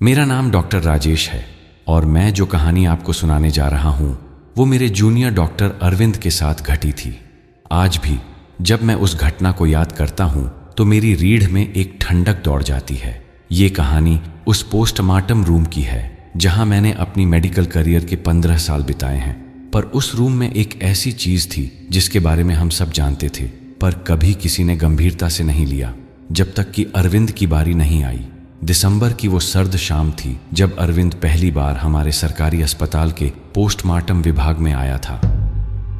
मेरा नाम डॉक्टर राजेश है और मैं जो कहानी आपको सुनाने जा रहा हूँ वो मेरे जूनियर डॉक्टर अरविंद के साथ घटी थी। आज भी जब मैं उस घटना को याद करता हूँ तो मेरी रीढ़ में एक ठंडक दौड़ जाती है। ये कहानी उस पोस्टमार्टम रूम की है जहाँ मैंने अपनी मेडिकल करियर के 15 साल बिताए हैं। पर उस रूम में एक ऐसी चीज़ थी जिसके बारे में हम सब जानते थे, पर कभी किसी ने गंभीरता से नहीं लिया जब तक कि अरविंद की बारी नहीं आई। दिसंबर की वो सर्द शाम थी जब अरविंद पहली बार हमारे सरकारी अस्पताल के पोस्टमार्टम विभाग में आया था।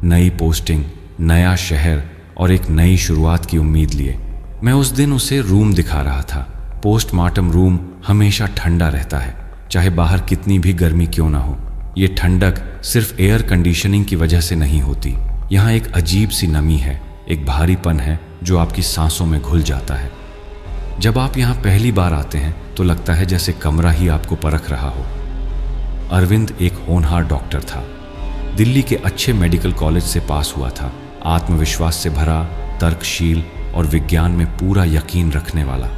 नई पोस्टिंग, नया शहर और एक नई शुरुआत की उम्मीद लिए मैं उस दिन उसे रूम दिखा रहा था। पोस्टमार्टम रूम हमेशा ठंडा रहता है, चाहे बाहर कितनी भी गर्मी क्यों ना हो। ये ठंडक सिर्फ एयर कंडीशनिंग की वजह से नहीं होती। यहाँ एक अजीब सी नमी है, एक भारीपन है जो आपकी सांसों में घुल जाता है। जब आप यहाँ पहली बार आते हैं तो लगता है जैसे कमरा ही आपको परख रहा हो। अरविंद एक होनहार डॉक्टर था। दिल्ली के अच्छे मेडिकल कॉलेज से पास हुआ था। आत्मविश्वास से भरा, तर्कशील और विज्ञान में पूरा यकीन रखने वाला।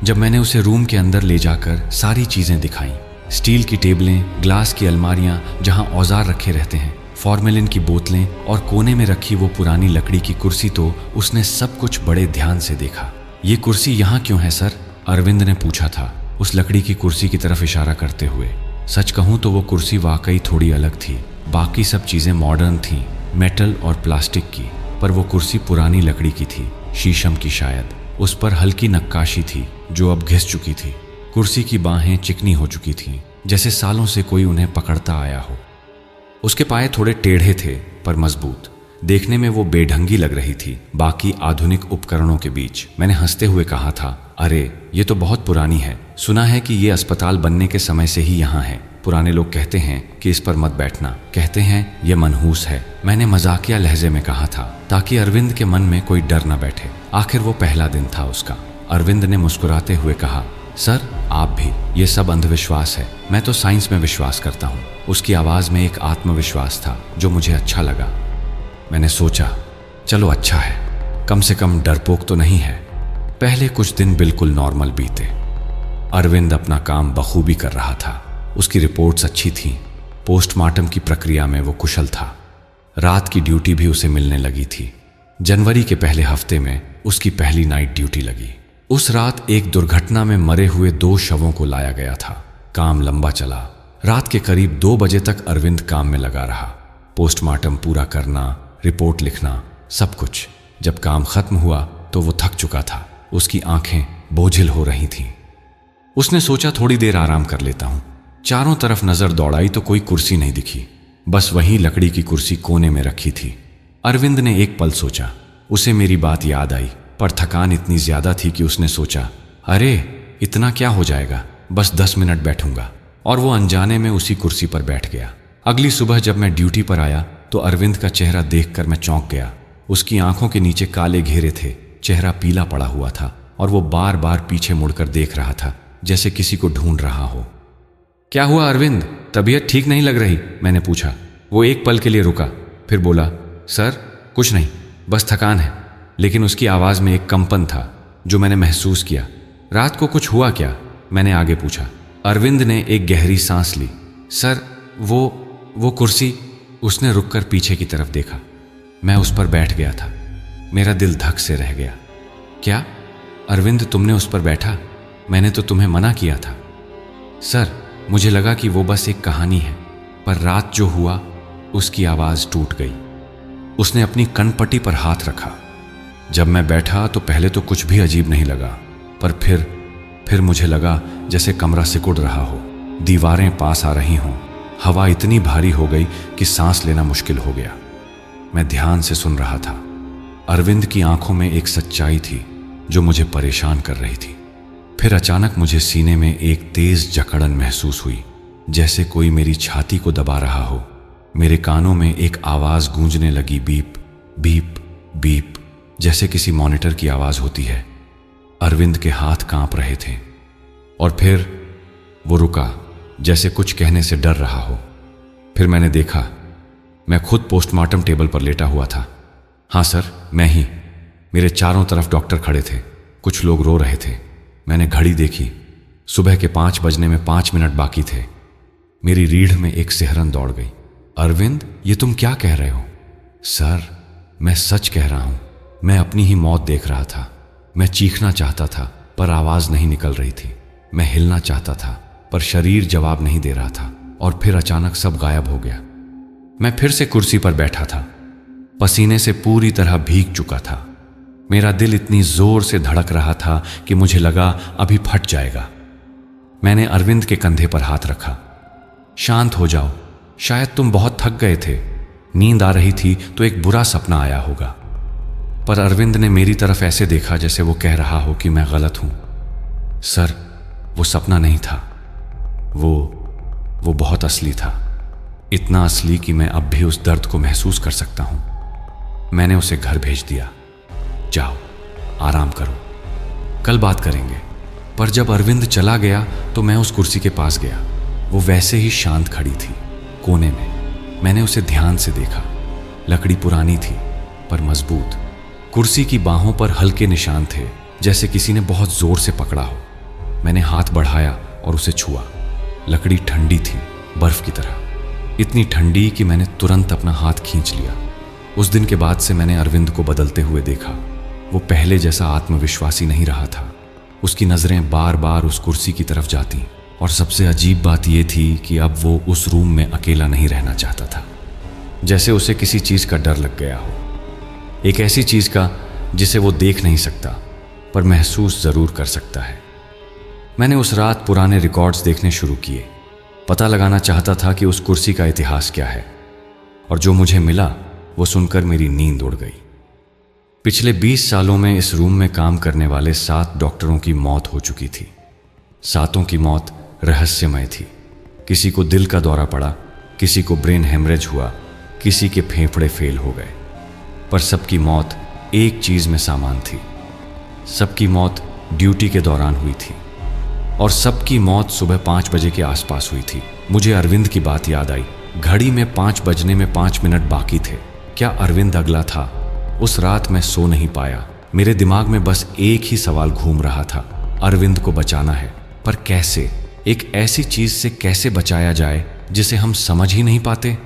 जब मैंने उसे रूम के अंदर ले जाकर सारी चीज़ें दिखाई, स्टील की टेबलें, ग्लास की अलमारियाँ जहाँ औजार रखे रहते हैं, फॉर्मेलिन की बोतलें और कोने में रखी वो पुरानी लकड़ी की कुर्सी, तो उसने सब कुछ बड़े ध्यान से देखा। ये कुर्सी यहाँ क्यों है सर? अरविंद ने पूछा था, उस लकड़ी की कुर्सी की तरफ इशारा करते हुए। सच कहूँ तो वो कुर्सी वाकई थोड़ी अलग थी। बाकी सब चीज़ें मॉडर्न थीं, मेटल और प्लास्टिक की, पर वो कुर्सी पुरानी लकड़ी की थी, शीशम की शायद। उस पर हल्की नक्काशी थी जो अब घिस चुकी थी। कुर्सी की बाहें चिकनी हो चुकी थीं, जैसे सालों से कोई उन्हें पकड़ता आया हो। उसके पाए थोड़े टेढ़े थे पर मजबूत। देखने में वो बेढंगी लग रही थी बाकी आधुनिक उपकरणों के बीच। मैंने हंसते हुए कहा था, अरे ये तो बहुत पुरानी है। सुना है कि ये अस्पताल बनने के समय से ही यहाँ है। पुराने लोग कहते हैं कि इस पर मत बैठना, कहते हैं ये मनहूस है। मैंने मजाकिया लहजे में कहा था ताकि अरविंद के मन में कोई डर न बैठे। आखिर वो पहला दिन था उसका। अरविंद ने मुस्कुराते हुए कहा, सर आप भी, ये सब अंधविश्वास है। मैं तो साइंस में विश्वास करता हूँ। उसकी आवाज़ में एक आत्मविश्वास था जो मुझे अच्छा लगा। मैंने सोचा, चलो अच्छा है, कम से कम डरपोक तो नहीं है। पहले कुछ दिन बिल्कुल नॉर्मल बीते। अरविंद अपना काम बखूबी कर रहा था। उसकी रिपोर्ट्स अच्छी थीं। पोस्टमार्टम की प्रक्रिया में वो कुशल था। रात की ड्यूटी भी उसे मिलने लगी थी। जनवरी के पहले हफ्ते में उसकी पहली नाइट ड्यूटी लगी। उस रात एक दुर्घटना में मरे हुए 2 शवों को लाया गया था। काम लंबा चला। रात के करीब 2 बजे तक अरविंद काम में लगा रहा। पोस्टमार्टम पूरा करना, रिपोर्ट लिखना, सब कुछ। जब काम खत्म हुआ तो वो थक चुका था। उसकी आंखें बोझिल हो रही थीं। उसने सोचा थोड़ी देर आराम कर लेता हूं। चारों तरफ नजर दौड़ाई तो कोई कुर्सी नहीं दिखी, बस वही लकड़ी की कुर्सी कोने में रखी थी। अरविंद ने एक पल सोचा। उसे मेरी बात याद आई, पर थकान इतनी ज्यादा थी कि उसने सोचा, अरे इतना क्या हो जाएगा, बस 10 मिनट बैठूंगा। और वो अनजाने में उसी कुर्सी पर बैठ गया। अगली सुबह जब मैं ड्यूटी पर आया तो अरविंद का चेहरा देखकर मैं चौंक गया। उसकी आंखों के नीचे काले घेरे थे, चेहरा पीला पड़ा हुआ था और वो बार बार पीछे मुड़कर देख रहा था जैसे किसी को ढूंढ रहा हो। क्या हुआ अरविंद, तबीयत ठीक नहीं लग रही? मैंने पूछा। वो एक पल के लिए रुका, फिर बोला, सर कुछ नहीं, बस थकान है। लेकिन उसकी आवाज़ में एक कंपन था जो मैंने महसूस किया। रात को कुछ हुआ क्या? मैंने आगे पूछा। अरविंद ने एक गहरी सांस ली। सर वो कुर्सी। उसने रुककर पीछे की तरफ देखा। मैं उस पर बैठ गया था। मेरा दिल धक से रह गया। क्या अरविंद, तुमने उस पर बैठा? मैंने तो तुम्हें मना किया था। सर मुझे लगा कि वो बस एक कहानी है, पर रात जो हुआ, उसकी आवाज़ टूट गई। उसने अपनी कनपट्टी पर हाथ रखा। जब मैं बैठा तो पहले तो कुछ भी अजीब नहीं लगा, पर फिर मुझे लगा जैसे कमरा सिकुड़ रहा हो, दीवारें पास आ रही हों, हवा इतनी भारी हो गई कि सांस लेना मुश्किल हो गया। मैं ध्यान से सुन रहा था। अरविंद की आंखों में एक सच्चाई थी जो मुझे परेशान कर रही थी। फिर अचानक मुझे सीने में एक तेज जकड़न महसूस हुई, जैसे कोई मेरी छाती को दबा रहा हो। मेरे कानों में एक आवाज़ गूंजने लगी, बीप बीप बीप, जैसे किसी मॉनिटर की आवाज़ होती है। अरविंद के हाथ कांप रहे थे और फिर वो रुका, जैसे कुछ कहने से डर रहा हो। फिर मैंने देखा, मैं खुद पोस्टमार्टम टेबल पर लेटा हुआ था। हाँ सर, मैं ही। मेरे चारों तरफ डॉक्टर खड़े थे, कुछ लोग रो रहे थे। मैंने घड़ी देखी, सुबह के 5 बजने में 5 मिनट बाकी थे। मेरी रीढ़ में एक सिहरन दौड़ गई। अरविंद, ये तुम क्या कह रहे हो? सर, मैं सच कह रहा हूं। मैं अपनी ही मौत देख रहा था। मैं चीखना चाहता था पर आवाज नहीं निकल रही थी। मैं हिलना चाहता था पर शरीर जवाब नहीं दे रहा था। और फिर अचानक सब गायब हो गया। मैं फिर से कुर्सी पर बैठा था, पसीने से पूरी तरह भीग चुका था। मेरा दिल इतनी जोर से धड़क रहा था कि मुझे लगा अभी फट जाएगा। मैंने अरविंद के कंधे पर हाथ रखा। शांत हो जाओ, शायद तुम बहुत थक गए थे। नींद आ रही थी तो एक बुरा सपना आया होगा। पर अरविंद ने मेरी तरफ ऐसे देखा जैसे वो कह रहा हो कि मैं गलत हूं। सर, वो सपना नहीं था। वो बहुत असली था। इतना असली कि मैं अब भी उस दर्द को महसूस कर सकता हूं। मैंने उसे घर भेज दिया। जाओ, आराम करो, कल बात करेंगे। पर जब अरविंद चला गया तो मैं उस कुर्सी के पास गया। वो वैसे ही शांत खड़ी थी, कोने में। मैंने उसे ध्यान से देखा। लकड़ी पुरानी थी पर मजबूत। कुर्सी की बाहों पर हल्के निशान थे, जैसे किसी ने बहुत जोर से पकड़ा हो। मैंने हाथ बढ़ाया और उसे छुआ। लकड़ी ठंडी थी, बर्फ की तरह। इतनी ठंडी कि मैंने तुरंत अपना हाथ खींच लिया। उस दिन के बाद से मैंने अरविंद को बदलते हुए देखा। वो पहले जैसा आत्मविश्वासी नहीं रहा था। उसकी नजरें बार बार उस कुर्सी की तरफ जाती। और सबसे अजीब बात यह थी कि अब वो उस रूम में अकेला नहीं रहना चाहता था। जैसे उसे किसी चीज का डर लग गया हो। एक ऐसी चीज का जिसे वो देख नहीं सकता पर महसूस जरूर कर सकता है। मैंने उस रात पुराने रिकॉर्ड्स देखने शुरू किए। पता लगाना चाहता था कि उस कुर्सी का इतिहास क्या है। और जो मुझे मिला वो सुनकर मेरी नींद उड़ गई। पिछले 20 सालों में इस रूम में काम करने वाले 7 डॉक्टरों की मौत हो चुकी थी। 7 की मौत रहस्यमय थी। किसी को दिल का दौरा पड़ा, किसी को ब्रेन हेमरेज हुआ, किसी के फेफड़े फेल हो गए। पर सबकी मौत एक चीज में सामान थी। सबकी मौत ड्यूटी के दौरान हुई थी। और सबकी मौत सुबह 5 बजे के आसपास हुई थी। मुझे अरविंद की बात याद आई। घड़ी में 5 बजने में 5 मिनट बाकी थे। क्या अरविंद अगला था? उस रात मैं सो नहीं पाया। मेरे दिमाग में बस एक ही सवाल घूम रहा था, अरविंद को बचाना है, पर कैसे? एक ऐसी चीज से कैसे बचाया जाए जिसे हम समझ ही नहीं पाते?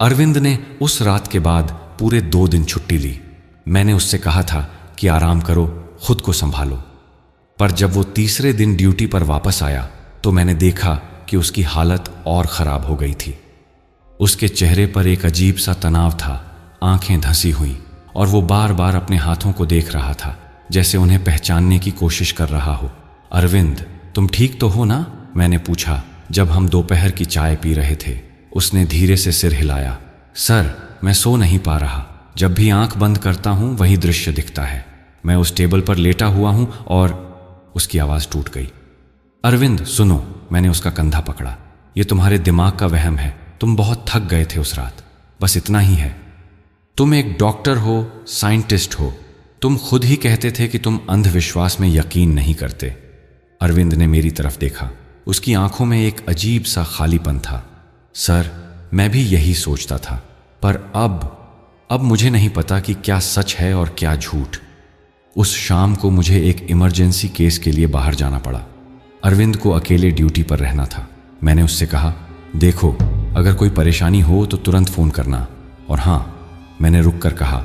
अरविंद ने उस रात के बाद पूरे 2 दिन छुट्टी ली। मैंने उससे कहा था कि आराम करो, खुद को संभालो। पर जब वो तीसरे दिन ड्यूटी पर वापस आया तो मैंने देखा कि उसकी हालत और खराब हो गई थी। उसके चेहरे पर एक अजीब सा तनाव था। आंखें धंसी हुई और वो बार बार अपने हाथों को देख रहा था, जैसे उन्हें पहचानने की कोशिश कर रहा हो। अरविंद, तुम ठीक तो हो ना? मैंने पूछा जब हम दोपहर की चाय पी रहे थे। उसने धीरे से सिर हिलाया। सर, मैं सो नहीं पा रहा। जब भी आंख बंद करता हूं वही दृश्य दिखता है। मैं उस टेबल पर लेटा हुआ हूं और उसकी आवाज टूट गई। अरविंद, सुनो। मैंने उसका कंधा पकड़ा। ये तुम्हारे दिमाग का वहम है। तुम बहुत थक गए थे उस रात, बस इतना ही है। तुम एक डॉक्टर हो, साइंटिस्ट हो। तुम खुद ही कहते थे कि तुम अंधविश्वास में यकीन नहीं करते। अरविंद ने मेरी तरफ देखा। उसकी आंखों में एक अजीब सा खालीपन था। सर, मैं भी यही सोचता था, पर अब मुझे नहीं पता कि क्या सच है और क्या झूठ। उस शाम को मुझे एक इमरजेंसी केस के लिए बाहर जाना पड़ा। अरविंद को अकेले ड्यूटी पर रहना था। मैंने उससे कहा, देखो, अगर कोई परेशानी हो तो तुरंत फोन करना। और हाँ, मैंने रुक कर कहा,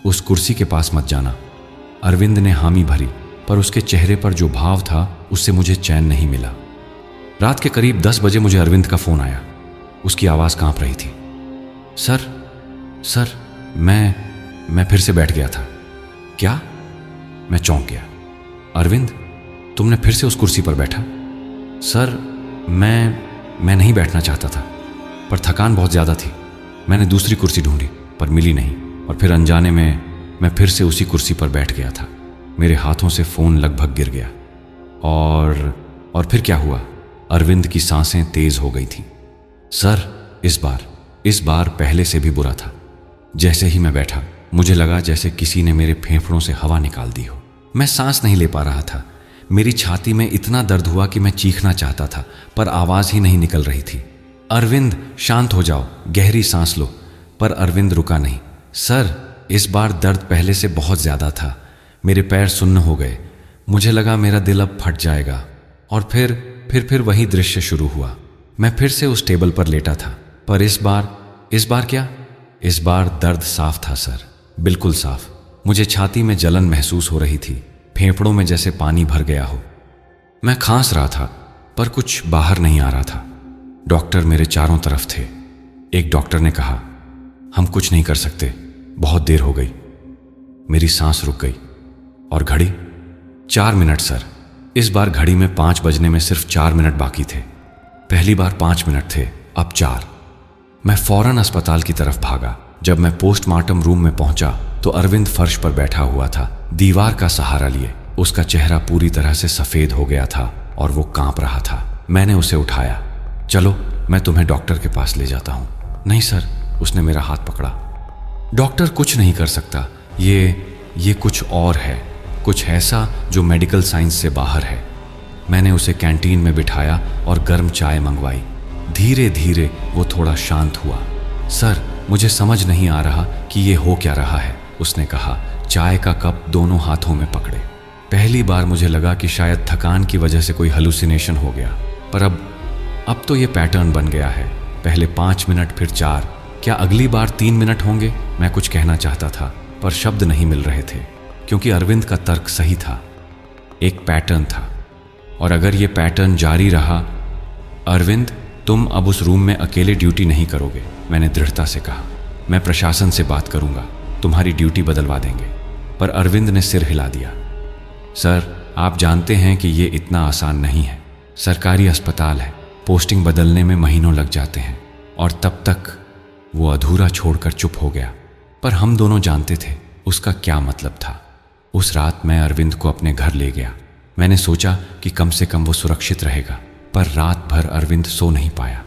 उस कुर्सी के पास मत जाना। अरविंद ने हामी भरी, पर उसके चेहरे पर जो भाव था उससे मुझे चैन नहीं मिला। रात के करीब 10 बजे मुझे अरविंद का फोन आया। उसकी आवाज कांप रही थी। सर, मैं फिर से बैठ गया था। क्या? मैं चौंक गया। अरविंद, तुमने फिर से उस कुर्सी पर बैठा? सर, मैं नहीं बैठना चाहता था, पर थकान बहुत ज़्यादा थी। मैंने दूसरी कुर्सी ढूंढी पर मिली नहीं, और फिर अनजाने में मैं फिर से उसी कुर्सी पर बैठ गया था। मेरे हाथों से फ़ोन लगभग गिर गया। और फिर क्या हुआ? अरविंद की सांसें तेज हो गई थीं। सर, इस बार पहले से भी बुरा था। जैसे ही मैं बैठा, मुझे लगा जैसे किसी ने मेरे फेफड़ों से हवा निकाल दी हो। मैं सांस नहीं ले पा रहा था। मेरी छाती में इतना दर्द हुआ कि मैं चीखना चाहता था, पर आवाज ही नहीं निकल रही थी। अरविंद, शांत हो जाओ, गहरी सांस लो। पर अरविंद रुका नहीं। सर, इस बार दर्द पहले से बहुत ज्यादा था। मेरे पैर सुन्न हो गए। मुझे लगा मेरा दिल अब फट जाएगा। और फिर वही दृश्य शुरू हुआ। मैं फिर से उस टेबल पर लेटा था, पर इस बार क्या? इस बार दर्द साफ था सर, बिल्कुल साफ। मुझे छाती में जलन महसूस हो रही थी, फेफड़ों में जैसे पानी भर गया हो। मैं खांस रहा था, पर कुछ बाहर नहीं आ रहा था। डॉक्टर मेरे चारों तरफ थे। एक डॉक्टर ने कहा, हम कुछ नहीं कर सकते, बहुत देर हो गई। मेरी सांस रुक गई। और घड़ी? 4 मिनट सर। इस बार घड़ी में 5 बजने में सिर्फ 4 मिनट बाकी थे। पहली बार 5 मिनट थे, अब 4। मैं फौरन अस्पताल की तरफ भागा। जब मैं पोस्टमार्टम रूम में पहुंचा तो अरविंद फर्श पर बैठा हुआ था, दीवार का सहारा लिए। उसका चेहरा पूरी तरह से सफेद हो गया था और वो कांप रहा था। मैंने उसे उठाया। चलो, मैं तुम्हें डॉक्टर के पास ले जाता हूं। नहीं सर, उसने मेरा हाथ पकड़ा। डॉक्टर कुछ नहीं कर सकता, ये कुछ और है, कुछ ऐसा जो मेडिकल साइंस से बाहर है। मैंने उसे कैंटीन में बिठाया और गर्म चाय मंगवाई। धीरे धीरे वो थोड़ा शांत हुआ। सर, मुझे समझ नहीं आ रहा कि ये हो क्या रहा है, उसने कहा, चाय का कप दोनों हाथों में पकड़े। पहली बार मुझे लगा कि शायद थकान की वजह से कोई हेलुसिनेशन हो गया, पर अब तो ये पैटर्न बन गया है। पहले 5 मिनट, फिर 4। क्या अगली बार 3 मिनट होंगे? मैं कुछ कहना चाहता था, पर शब्द नहीं मिल रहे थे, क्योंकि अरविंद का तर्क सही था। एक पैटर्न था, और अगर ये पैटर्न जारी रहा, अरविंद, तुम अब उस रूम में अकेले ड्यूटी नहीं करोगे, मैंने दृढ़ता से कहा। मैं प्रशासन से बात करूंगा, तुम्हारी ड्यूटी बदलवा देंगे। पर अरविंद ने सिर हिला दिया। सर, आप जानते हैं कि ये इतना आसान नहीं है। सरकारी अस्पताल है, पोस्टिंग बदलने में महीनों लग जाते हैं। और तब तक वो अधूरा छोड़कर चुप हो गया। पर हम दोनों जानते थे उसका क्या मतलब था। उस रात मैं अरविंद को अपने घर ले गया। मैंने सोचा कि कम से कम वो सुरक्षित रहेगा, पर रात भर अरविंद सो नहीं पाया।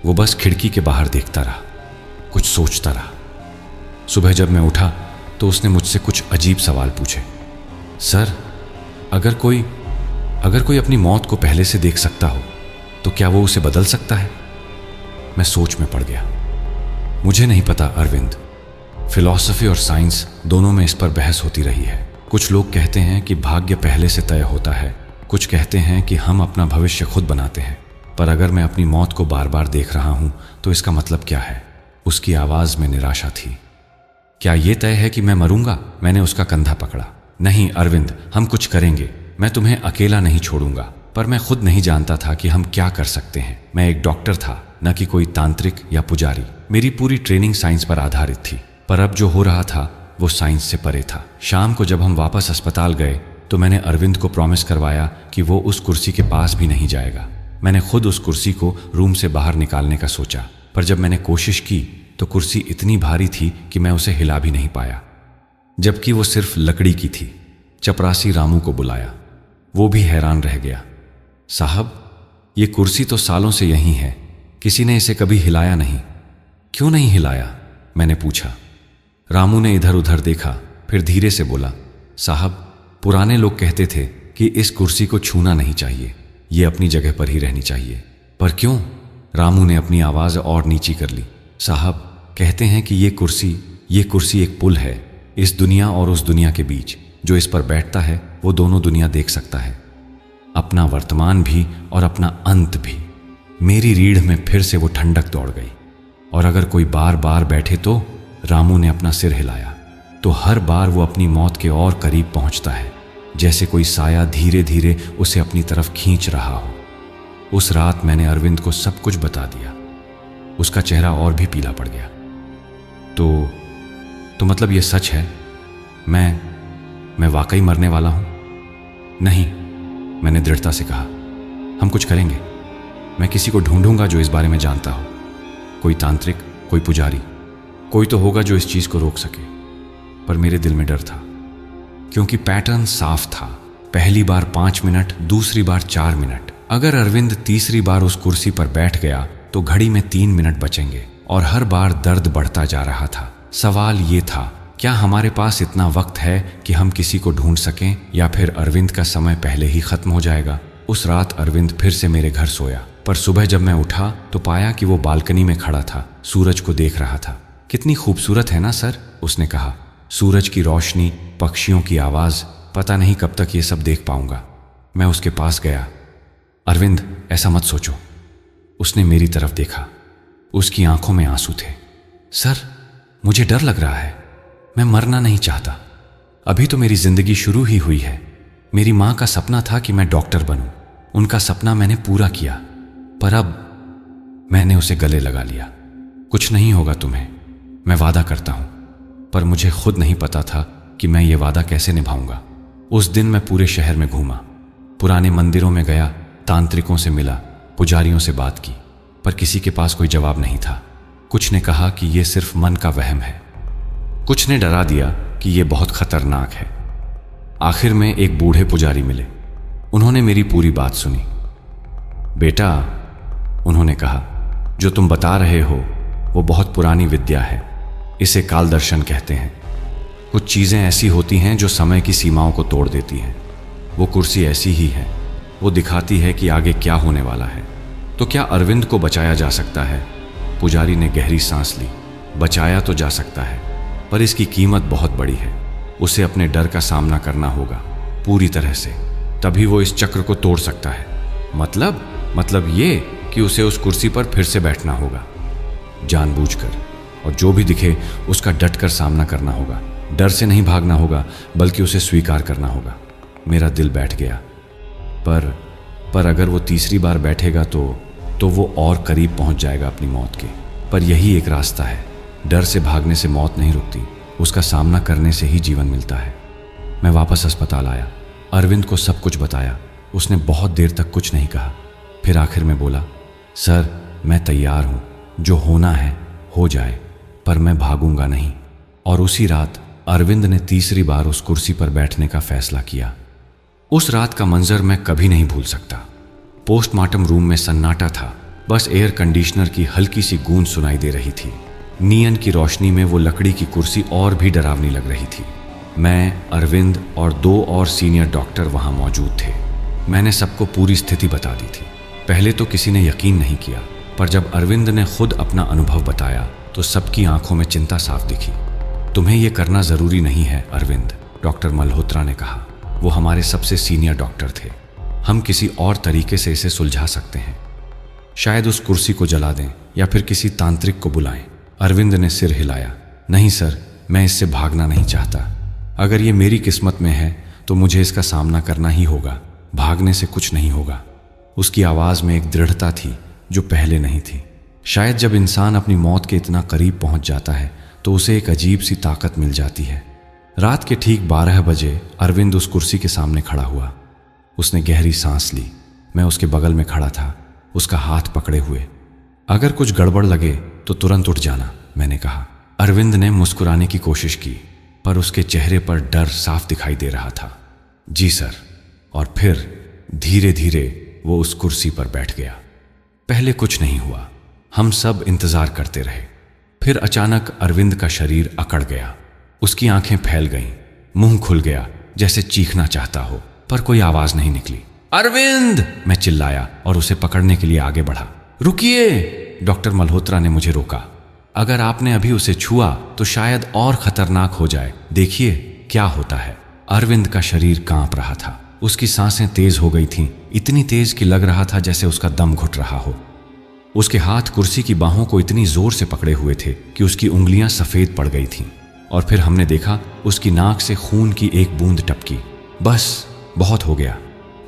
वो बस खिड़की के बाहर देखता रहा, कुछ सोचता रहा। सुबह जब मैं उठा तो उसने मुझसे कुछ अजीब सवाल पूछे। सर, अगर कोई अपनी मौत को पहले से देख सकता हो तो क्या वो उसे बदल सकता है? मैं सोच में पड़ गया। मुझे नहीं पता अरविंद, फिलॉसफी और साइंस दोनों में इस पर बहस होती रही है। कुछ लोग कहते हैं कि भाग्य पहले से तय होता है, कुछ कहते हैं कि हम अपना भविष्य खुद बनाते हैं। पर अगर मैं अपनी मौत को बार बार देख रहा हूं तो इसका मतलब क्या है? उसकी आवाज में निराशा थी। क्या यह तय है कि मैं मरूंगा? मैंने उसका कंधा पकड़ा। नहीं अरविंद, हम कुछ करेंगे, मैं तुम्हें अकेला नहीं छोड़ूंगा। पर मैं खुद नहीं जानता था कि हम क्या कर सकते हैं। मैं एक डॉक्टर था, न कि कोई तांत्रिक या पुजारी। मेरी पूरी ट्रेनिंग साइंस पर आधारित थी, पर अब जो हो रहा था वो साइंस से परे था। शाम को जब हम वापस अस्पताल गए तो मैंने अरविंद को प्रॉमिस करवाया कि वो उस कुर्सी के पास भी नहीं जाएगा। मैंने खुद उस कुर्सी को रूम से बाहर निकालने का सोचा, पर जब मैंने कोशिश की तो कुर्सी इतनी भारी थी कि मैं उसे हिला भी नहीं पाया, जबकि वो सिर्फ लकड़ी की थी। चपरासी रामू को बुलाया, वो भी हैरान रह गया। साहब, ये कुर्सी तो सालों से यहीं है, किसी ने इसे कभी हिलाया नहीं। क्यों नहीं हिलाया? मैंने पूछा। रामू ने इधर उधर देखा, फिर धीरे से बोला, साहब, पुराने लोग कहते थे कि इस कुर्सी को छूना नहीं चाहिए, ये अपनी जगह पर ही रहनी चाहिए। पर क्यों? रामू ने अपनी आवाज और नीची कर ली। साहब, कहते हैं कि ये कुर्सी एक पुल है, इस दुनिया और उस दुनिया के बीच। जो इस पर बैठता है वो दोनों दुनिया देख सकता है, अपना वर्तमान भी और अपना अंत भी। मेरी रीढ़ में फिर से वो ठंडक दौड़ गई। और अगर कोई बार बार बैठे तो? रामू ने अपना सिर हिलाया। तो हर बार वो अपनी मौत के और करीब पहुंचता है, जैसे कोई साया धीरे धीरे उसे अपनी तरफ खींच रहा हो। उस रात मैंने अरविंद को सब कुछ बता दिया। उसका चेहरा और भी पीला पड़ गया। तो मतलब ये सच है? मैं वाकई मरने वाला हूं? नहीं, मैंने दृढ़ता से कहा। हम कुछ करेंगे। मैं किसी को ढूंढूंगा जो इस बारे में जानता हो। कोई तांत्रिक, कोई पुजारी, कोई तो होगा जो इस चीज को रोक सके। पर मेरे दिल में डर था, क्योंकि पैटर्न साफ था। पहली बार 5 मिनट, दूसरी बार 4 मिनट। अगर अरविंद तीसरी बार उस कुर्सी पर बैठ गया तो घड़ी में 3 मिनट बचेंगे। और हर बार दर्द बढ़ता जा रहा था। सवाल ये था, क्या हमारे पास इतना वक्त है कि हम किसी को ढूंढ सकें, या फिर अरविंद का समय पहले ही खत्म हो जाएगा? उस रात अरविंद फिर से मेरे घर सोया, पर सुबह जब मैं उठा तो पाया कि वो बालकनी में खड़ा था, सूरज को देख रहा था। कितनी खूबसूरत है ना सर, उसने कहा। सूरज की रोशनी, पक्षियों की आवाज, पता नहीं कब तक ये सब देख पाऊंगा। मैं उसके पास गया। अरविंद, ऐसा मत सोचो। उसने मेरी तरफ देखा। उसकी आंखों में आंसू थे। सर, मुझे डर लग रहा है। मैं मरना नहीं चाहता। अभी तो मेरी जिंदगी शुरू ही हुई है। मेरी माँ का सपना था कि मैं डॉक्टर बनूं। उनका सपना मैंने पूरा किया, पर अब मैंने उसे गले लगा लिया। कुछ नहीं होगा तुम्हें, मैं वादा करता हूं। पर मुझे खुद नहीं पता था कि मैं ये वादा कैसे निभाऊंगा। उस दिन मैं पूरे शहर में घूमा, पुराने मंदिरों में गया, तांत्रिकों से मिला, पुजारियों से बात की, पर किसी के पास कोई जवाब नहीं था। कुछ ने कहा कि यह सिर्फ मन का वहम है। कुछ ने डरा दिया कि यह बहुत खतरनाक है। आखिर में एक बूढ़े पुजारी मिले। उन्होंने मेरी पूरी बात सुनी। बेटा, उन्होंने कहा, जो तुम बता रहे हो वो बहुत पुरानी विद्या है। इसे काल दर्शन कहते हैं। कुछ चीज़ें ऐसी होती हैं जो समय की सीमाओं को तोड़ देती हैं। वो कुर्सी ऐसी ही है। वो दिखाती है कि आगे क्या होने वाला है। तो क्या अरविंद को बचाया जा सकता है? पुजारी ने गहरी सांस ली। बचाया तो जा सकता है, पर इसकी कीमत बहुत बड़ी है। उसे अपने डर का सामना करना होगा पूरी तरह से, तभी वो इस चक्र को तोड़ सकता है। मतलब ये कि उसे उस कुर्सी पर फिर से बैठना होगा, जानबूझकर, और जो भी दिखे उसका डटकर सामना करना होगा। डर से नहीं भागना होगा, बल्कि उसे स्वीकार करना होगा। मेरा दिल बैठ गया। पर अगर वो तीसरी बार बैठेगा तो वो और करीब पहुंच जाएगा अपनी मौत के। पर यही एक रास्ता है। डर से भागने से मौत नहीं रुकती, उसका सामना करने से ही जीवन मिलता है। मैं वापस अस्पताल आया, अरविंद को सब कुछ बताया। उसने बहुत देर तक कुछ नहीं कहा, फिर आखिर में बोला, सर, मैं तैयार हूं, जो होना है हो जाए, पर मैं भागूंगा नहीं। और उसी रात अरविंद ने तीसरी बार उस कुर्सी पर बैठने का फैसला किया। उस रात का मंजर मैं कभी नहीं भूल सकता। पोस्टमार्टम रूम में सन्नाटा था, बस एयर कंडीशनर की हल्की सी गूंज सुनाई दे रही थी। नियन की रोशनी में वो लकड़ी की कुर्सी और भी डरावनी लग रही थी। मैं, अरविंद और 2 और सीनियर डॉक्टर वहां मौजूद थे। मैंने सबको पूरी स्थिति बता दी थी। पहले तो किसी ने यकीन नहीं किया, पर जब अरविंद ने खुद अपना अनुभव बताया तो सबकी आंखों में चिंता साफ दिखी। तुम्हें यह करना जरूरी नहीं है अरविंद, डॉक्टर मल्होत्रा ने कहा। वो हमारे सबसे सीनियर डॉक्टर थे। हम किसी और तरीके से इसे सुलझा सकते हैं। शायद उस कुर्सी को जला दें या फिर किसी तांत्रिक को बुलाएं। अरविंद ने सिर हिलाया। नहीं सर, मैं इससे भागना नहीं चाहता। अगर ये मेरी किस्मत में है तो मुझे इसका सामना करना ही होगा। भागने से कुछ नहीं होगा। उसकी आवाज़ में एक दृढ़ता थी जो पहले नहीं थी। शायद जब इंसान अपनी मौत के इतना करीब पहुंच जाता है तो उसे एक अजीब सी ताकत मिल जाती है। रात के ठीक 12 बजे अरविंद उस कुर्सी के सामने खड़ा हुआ। उसने गहरी सांस ली। मैं उसके बगल में खड़ा था, उसका हाथ पकड़े हुए। अगर कुछ गड़बड़ लगे तो तुरंत उठ जाना, मैंने कहा। अरविंद ने मुस्कुराने की कोशिश की, पर उसके चेहरे पर डर साफ दिखाई दे रहा था। जी सर। और फिर धीरे धीरे वो उस कुर्सी पर बैठ गया। पहले कुछ नहीं हुआ, हम सब इंतजार करते रहे। फिर अचानक अरविंद का शरीर अकड़ गया। उसकी आंखें फैल गईं, मुंह खुल गया जैसे चीखना चाहता हो, पर कोई आवाज नहीं निकली। अरविंद, मैं चिल्लाया और उसे पकड़ने के लिए आगे बढ़ा। रुकिए, डॉक्टर मल्होत्रा ने मुझे रोका। अगर आपने अभी उसे छुआ तो शायद और खतरनाक हो जाए। देखिए क्या होता है। अरविंद का शरीर कांप रहा था। उसकी सांसें तेज हो गई थीं, इतनी तेज कि लग रहा था जैसे उसका दम घुट रहा हो। उसके हाथ कुर्सी की बाहों को इतनी जोर से पकड़े हुए थे कि उसकी उंगलियां सफेद पड़ गई थीं। और फिर हमने देखा उसकी नाक से खून की एक बूंद टपकी। बस, बहुत हो गया।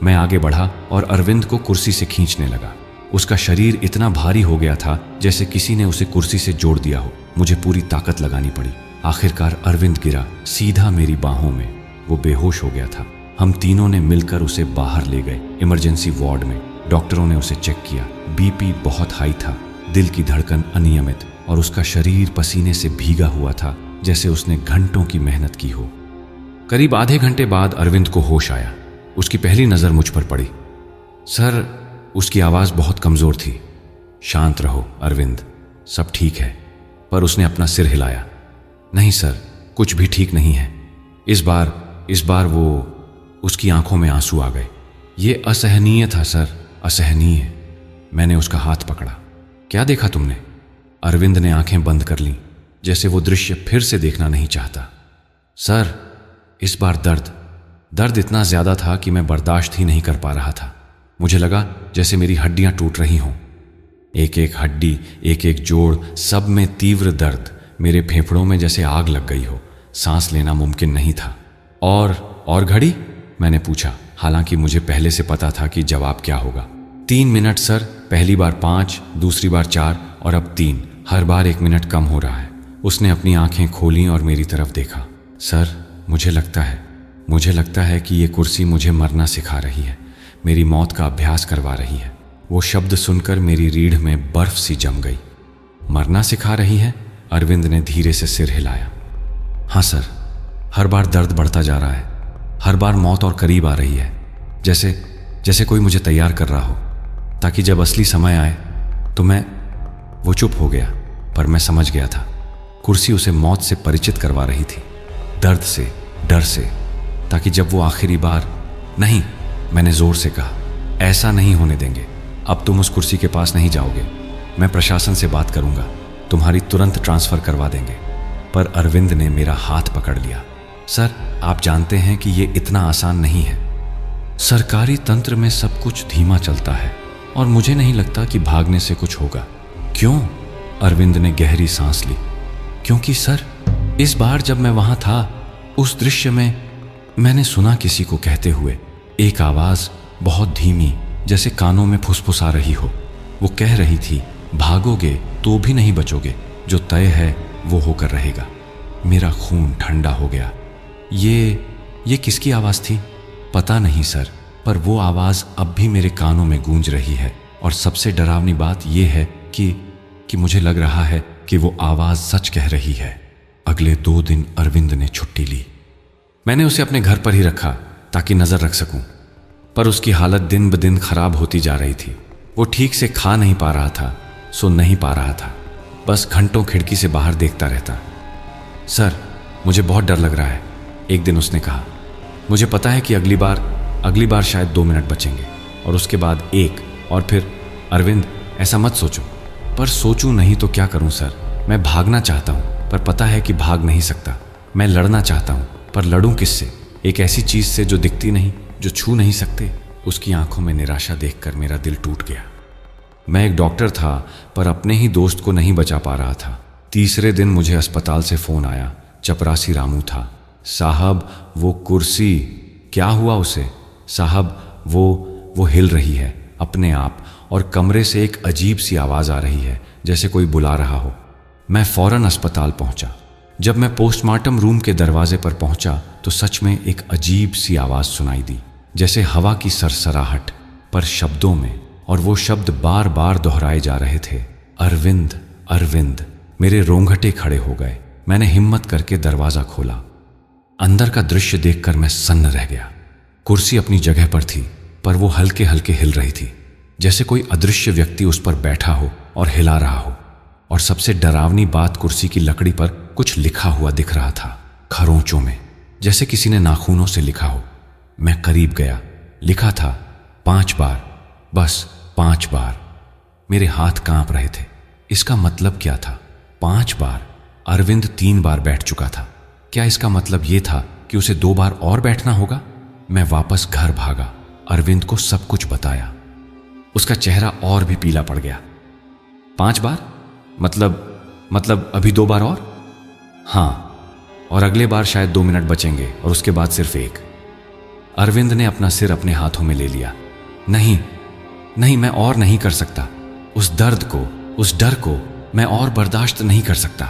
मैं आगे बढ़ा और अरविंद को कुर्सी से खींचने लगा। उसका शरीर इतना भारी हो गया था जैसे किसी ने उसे कुर्सी से जोड़ दिया हो। मुझे पूरी ताकत लगानी पड़ी। आखिरकार अरविंद गिरा सीधा मेरी बाहों में। वो बेहोश हो गया था। हम तीनों ने मिलकर उसे बाहर ले गए, इमरजेंसी वार्ड में। डॉक्टरों ने उसे चेक किया। बीपी बहुत हाई था, दिल की धड़कन अनियमित, और उसका शरीर पसीने से भीगा हुआ था जैसे उसने घंटों की मेहनत की हो। करीब आधे घंटे बाद अरविंद को होश आया। उसकी पहली नजर मुझ पर पड़ी। सर, उसकी आवाज बहुत कमजोर थी। शांत रहो अरविंद, सब ठीक है। पर उसने अपना सिर हिलाया। नहीं सर, कुछ भी ठीक नहीं है। इस बार वो, उसकी आंखों में आंसू आ गए। ये असहनीय था सर, असहनीय। मैंने उसका हाथ पकड़ा। क्या देखा तुमने? अरविंद ने आंखें बंद कर लीं, जैसे वो दृश्य फिर से देखना नहीं चाहता। सर, इस बार दर्द इतना ज्यादा था कि मैं बर्दाश्त ही नहीं कर पा रहा था। मुझे लगा जैसे मेरी हड्डियां टूट रही हों। एक एक हड्डी, एक एक जोड़, सब में तीव्र दर्द। मेरे फेफड़ों में जैसे आग लग गई हो। सांस लेना मुमकिन नहीं था। और घड़ी? मैंने पूछा, हालांकि मुझे पहले से पता था कि जवाब क्या होगा। 3 मिनट सर। पहली बार 5, दूसरी बार 4 और अब 3। हर बार 1 मिनट कम हो रहा है। उसने अपनी आंखें खोली और मेरी तरफ देखा। सर, मुझे लगता है कि ये कुर्सी मुझे मरना सिखा रही है, मेरी मौत का अभ्यास करवा रही है। वो शब्द सुनकर मेरी रीढ़ में बर्फ सी जम गई। मरना सिखा रही है? अरविंद ने धीरे से सिर हिलाया। हाँ सर, हर बार दर्द बढ़ता जा रहा है, हर बार मौत और करीब आ रही है, जैसे कोई मुझे तैयार कर रहा हो, ताकि जब असली समय आए तो मैं। वो चुप हो गया, पर मैं समझ गया था। कुर्सी उसे मौत से परिचित करवा रही थी, दर्द से, डर से, ताकि जब वो आखिरी बार। नहीं, मैंने जोर से कहा, ऐसा नहीं होने देंगे। अब तुम उस कुर्सी के पास नहीं जाओगे। मैं प्रशासन से बात करूंगा, तुम्हारी तुरंत ट्रांसफर करवा देंगे। पर अरविंद ने मेरा हाथ पकड़ लिया। सर, आप जानते हैं कि ये इतना आसान नहीं है। सरकारी तंत्र में सब कुछ धीमा चलता है और मुझे नहीं लगता कि भागने से कुछ होगा। क्यों? अरविंद ने गहरी सांस ली। क्योंकि सर, इस बार जब मैं वहां था, उस दृश्य में मैंने सुना किसी को कहते हुए, एक आवाज बहुत धीमी, जैसे कानों में फुसफुसा रही हो। वो कह रही थी, भागोगे तो भी नहीं बचोगे, जो तय है वो होकर रहेगा। मेरा खून ठंडा हो गया। ये किसकी आवाज थी? पता नहीं सर, पर वो आवाज अब भी मेरे कानों में गूंज रही है। और सबसे डरावनी बात यह है कि मुझे लग रहा है कि वो आवाज सच कह रही है। अगले 2 दिन अरविंद ने छुट्टी ली। मैंने उसे अपने घर पर ही रखा ताकि नजर रख सकूं, पर उसकी हालत दिन ब दिन खराब होती जा रही थी। वो ठीक से खा नहीं पा रहा था, सुन नहीं पा रहा था, बस घंटों खिड़की से बाहर देखता रहता। सर, मुझे बहुत डर लग रहा है, एक दिन उसने कहा। मुझे पता है कि अगली बार शायद 2 मिनट बचेंगे और उसके बाद 1 और फिर। अरविंद, ऐसा मत सोचो। पर सोचूं नहीं तो क्या करूं सर? मैं भागना चाहता हूं, पर पता है कि भाग नहीं सकता। मैं लड़ना चाहता हूं, पर लड़ूं किससे? एक ऐसी चीज से जो दिखती नहीं, जो छू नहीं सकते। उसकी आंखों में निराशा देखकर मेरा दिल टूट गया। मैं एक डॉक्टर था, पर अपने ही दोस्त को नहीं बचा पा रहा था। तीसरे दिन मुझे अस्पताल से फोन आया। चपरासी रामू था। साहब, वो कुर्सी। क्या हुआ उसे? साहब, वो हिल रही है अपने आप, और कमरे से एक अजीब सी आवाज आ रही है, जैसे कोई बुला रहा हो। मैं फौरन अस्पताल पहुंचा। जब मैं पोस्टमार्टम रूम के दरवाजे पर पहुंचा तो सच में एक अजीब सी आवाज सुनाई दी, जैसे हवा की सरसराहट, पर शब्दों में। और वो शब्द बार बार दोहराए जा रहे थे, अरविंद, अरविंद। मेरे रोंगटे खड़े हो गए। मैंने हिम्मत करके दरवाजा खोला। अंदर का दृश्य देखकर मैं सन्न रह गया। कुर्सी अपनी जगह पर थी, पर वो हल्के हल्के हिल रही थी, जैसे कोई अदृश्य व्यक्ति उस पर बैठा हो और हिला रहा हो। और सबसे डरावनी बात, कुर्सी की लकड़ी पर कुछ लिखा हुआ दिख रहा था, खरोंचों में, जैसे किसी ने नाखूनों से लिखा हो। मैं करीब गया। लिखा था 5 बार, बस 5 बार। मेरे हाथ कांप रहे थे। इसका मतलब क्या था? 5 बार। अरविंद 3 बार बैठ चुका था। क्या इसका मतलब यह था कि उसे 2 बार और बैठना होगा? मैं वापस घर भागा, अरविंद को सब कुछ बताया। उसका चेहरा और भी पीला पड़ गया। 5 बार? मतलब अभी 2 बार और? हाँ, और अगले बार शायद 2 मिनट बचेंगे और उसके बाद सिर्फ 1। अरविंद ने अपना सिर अपने हाथों में ले लिया। नहीं, मैं और नहीं कर सकता। उस दर्द को, उस डर को मैं और बर्दाश्त नहीं कर सकता।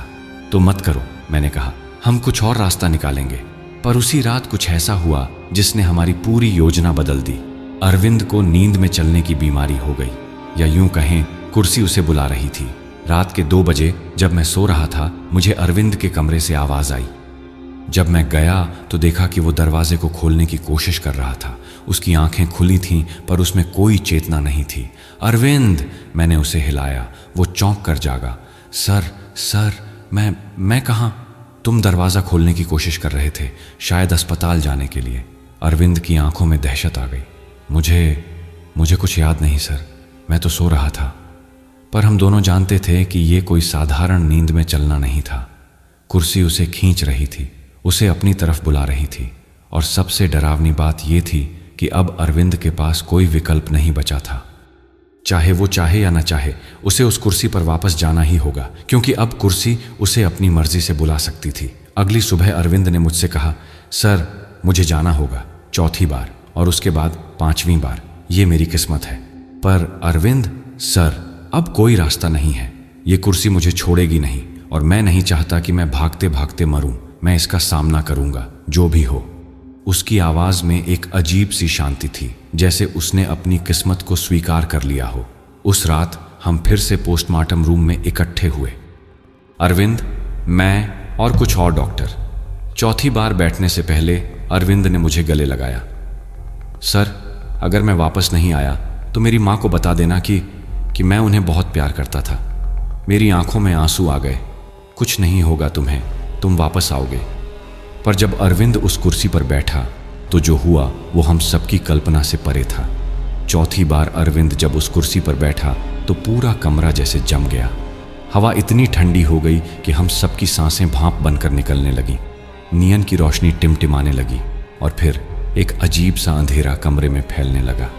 तो मत करो, मैंने कहा, हम कुछ और रास्ता निकालेंगे। पर उसी रात कुछ ऐसा हुआ जिसने हमारी पूरी योजना बदल दी। अरविंद को नींद में चलने की बीमारी हो गई, या यूं कहें, कुर्सी उसे बुला रही थी। रात के 2 बजे जब मैं सो रहा था, मुझे अरविंद के कमरे से आवाज आई। जब मैं गया तो देखा कि वो दरवाजे को खोलने की कोशिश कर रहा था। उसकी आंखें खुली थीं, पर उसमें कोई चेतना नहीं थी। अरविंद, मैंने उसे हिलाया। वो चौंक कर जागा। सर, मैं कहाँ? तुम दरवाजा खोलने की कोशिश कर रहे थे, शायद अस्पताल जाने के लिए। अरविंद की आंखों में दहशत आ गई। मुझे कुछ याद नहीं सर, मैं तो सो रहा था। पर हम दोनों जानते थे कि ये कोई साधारण नींद में चलना नहीं था। कुर्सी उसे खींच रही थी, उसे अपनी तरफ बुला रही थी। और सबसे डरावनी बात यह थी कि अब अरविंद के पास कोई विकल्प नहीं बचा था। चाहे वो चाहे या न चाहे, उसे उस कुर्सी पर वापस जाना ही होगा, क्योंकि अब कुर्सी उसे अपनी मर्जी से बुला सकती थी। अगली सुबह अरविंद ने मुझसे कहा, सर मुझे जाना होगा, चौथी बार और उसके बाद 5वीं बार। ये मेरी किस्मत है। पर अरविंद सर, अब कोई रास्ता नहीं है। ये कुर्सी मुझे छोड़ेगी नहीं और मैं नहीं चाहता कि मैं भागते भागते मरूं। मैं इसका सामना करूंगा, जो भी हो। उसकी आवाज में एक अजीब सी शांति थी, जैसे उसने अपनी किस्मत को स्वीकार कर लिया हो। उस रात हम फिर से पोस्टमार्टम रूम में इकट्ठे हुए। अरविंद, मैं और कुछ और डॉक्टर। चौथी बार बैठने से पहले अरविंद ने मुझे गले लगाया। सर, अगर मैं वापस नहीं आया तो मेरी माँ को बता देना कि मैं उन्हें बहुत प्यार करता था। मेरी आंखों में आंसू आ गए। कुछ नहीं होगा तुम्हें, तुम वापस आओगे। पर जब अरविंद उस कुर्सी पर बैठा तो जो हुआ वो हम सबकी कल्पना से परे था। चौथी बार अरविंद जब उस कुर्सी पर बैठा तो पूरा कमरा जैसे जम गया। हवा इतनी ठंडी हो गई कि हम सबकी सांसें भाप बनकर निकलने लगीं। नियन की रोशनी टिमटिमाने लगी और फिर एक अजीब सा अंधेरा कमरे में फैलने लगा।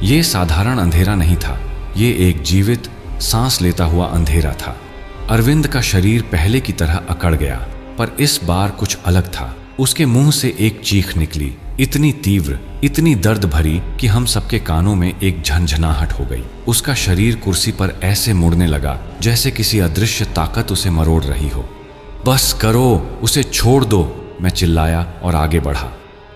ये साधारण अंधेरा नहीं था, ये एक जीवित, सांस लेता हुआ अंधेरा था। अरविंद का शरीर पहले की तरह अकड़ गया, पर इस बार कुछ अलग था। उसके मुंह से एक चीख निकली, इतनी तीव्र, इतनी दर्द भरी कि हम सबके कानों में एक झंझनाहट हो गई। उसका शरीर कुर्सी पर ऐसे मुड़ने लगा जैसे किसी अदृश्य ताकत उसे मरोड़ रही हो। बस करो, उसे छोड़ दो, मैं चिल्लाया और आगे बढ़ा।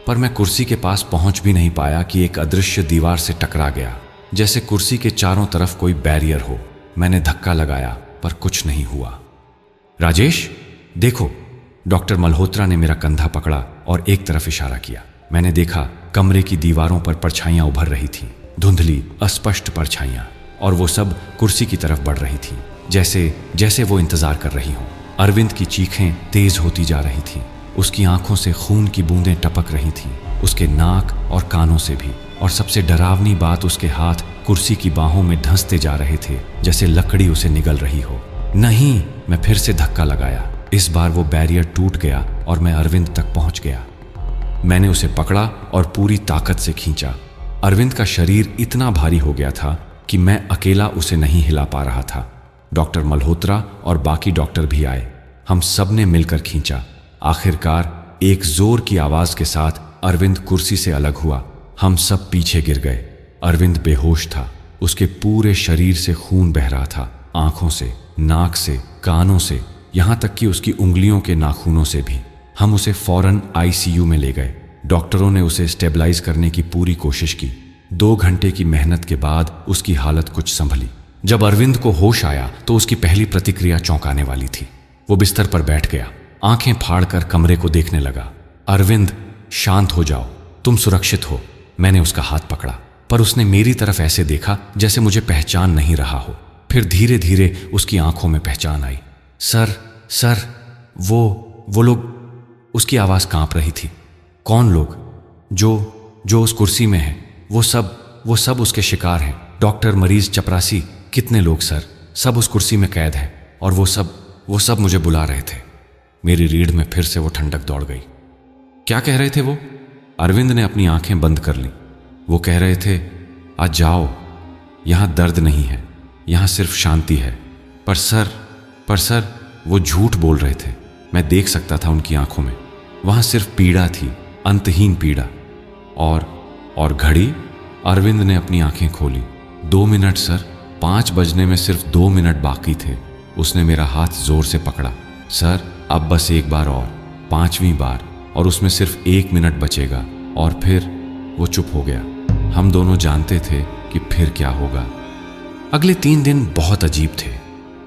पर मैं कुर्सी के पास पहुंच भी नहीं पाया कि एक अदृश्य दीवार से टकरा गया, जैसे कुर्सी के चारों तरफ कोई बैरियर हो। मैंने धक्का लगाया पर कुछ नहीं हुआ। राजेश, देखो। डॉक्टर मल्होत्रा ने मेरा कंधा पकड़ा और एक तरफ इशारा किया। मैंने देखा कमरे की दीवारों पर परछाइयां उभर रही थीं, धुंधली, अस्पष्ट परछाइयां, और वो सब कुर्सी की तरफ बढ़ रही थीं, जैसे वो इंतजार कर रही हों। अरविंद की चीखें तेज होती जा रही थीं। उसकी आंखों से खून की बूंदें टपक रही थीं, उसके नाक और कानों से भी। और सबसे डरावनी बात, उसके हाथ कुर्सी की बाहों में धंसते जा रहे थे, जैसे लकड़ी उसे निगल रही हो। नहीं, मैं फिर से धक्का लगाया। इस बार वो बैरियर टूट गया और मैं अरविंद तक पहुंच गया। मैंने उसे पकड़ा और पूरी ताकत से खींचा। अरविंद का शरीर इतना भारी हो गया था कि मैं अकेला उसे नहीं हिला पा रहा था। डॉक्टर मल्होत्रा और बाकी डॉक्टर भी आए। हम सब ने मिलकर खींचा। आखिरकार एक जोर की आवाज के साथ अरविंद कुर्सी से अलग हुआ। हम सब पीछे गिर गए। अरविंद बेहोश था। उसके पूरे शरीर से खून बह रहा था, आंखों से, नाक से, कानों से, यहां तक कि उसकी उंगलियों के नाखूनों से भी। हम उसे फौरन आईसीयू में ले गए। डॉक्टरों ने उसे स्टेबलाइज करने की पूरी कोशिश की। 2 घंटे की मेहनत के बाद उसकी हालत कुछ संभली। जब अरविंद को होश आया तो उसकी पहली प्रतिक्रिया चौंकाने वाली थी। वो बिस्तर पर बैठ गया, आंखें फाड़कर कमरे को देखने लगा। अरविंद, शांत हो जाओ, तुम सुरक्षित हो। मैंने उसका हाथ पकड़ा, पर उसने मेरी तरफ ऐसे देखा जैसे मुझे पहचान नहीं रहा हो। फिर धीरे धीरे उसकी आंखों में पहचान आई। सर, वो लोग। उसकी आवाज कांप रही थी। कौन लोग? जो उस कुर्सी में है, वो सब उसके शिकार हैं। डॉक्टर, मरीज, चपरासी, कितने लोग सर, सब उस कुर्सी में कैद हैं और वो सब मुझे बुला रहे थे। मेरी रीढ़ में फिर से वो ठंडक दौड़ गई। क्या कह रहे थे वो? अरविंद ने अपनी आंखें बंद कर लीं। वो कह रहे थे, आज जाओ, यहां दर्द नहीं है, यहां सिर्फ शांति है। पर सर, वो झूठ बोल रहे थे। मैं देख सकता था उनकी आंखों में। वहां सिर्फ पीड़ा थी, अंतहीन पीड़ा। और घड़ी? अरविंद ने अपनी आंखें खोली। 2 मिनट सर, 5 बजने में सिर्फ 2 मिनट बाकी थे। उसने मेरा हाथ जोर से पकड़ा। सर, अब बस एक बार और, 5वीं बार, और उसमें सिर्फ 1 मिनट बचेगा। और फिर वो चुप हो गया। हम दोनों जानते थे कि फिर क्या होगा। अगले 3 दिन बहुत अजीब थे।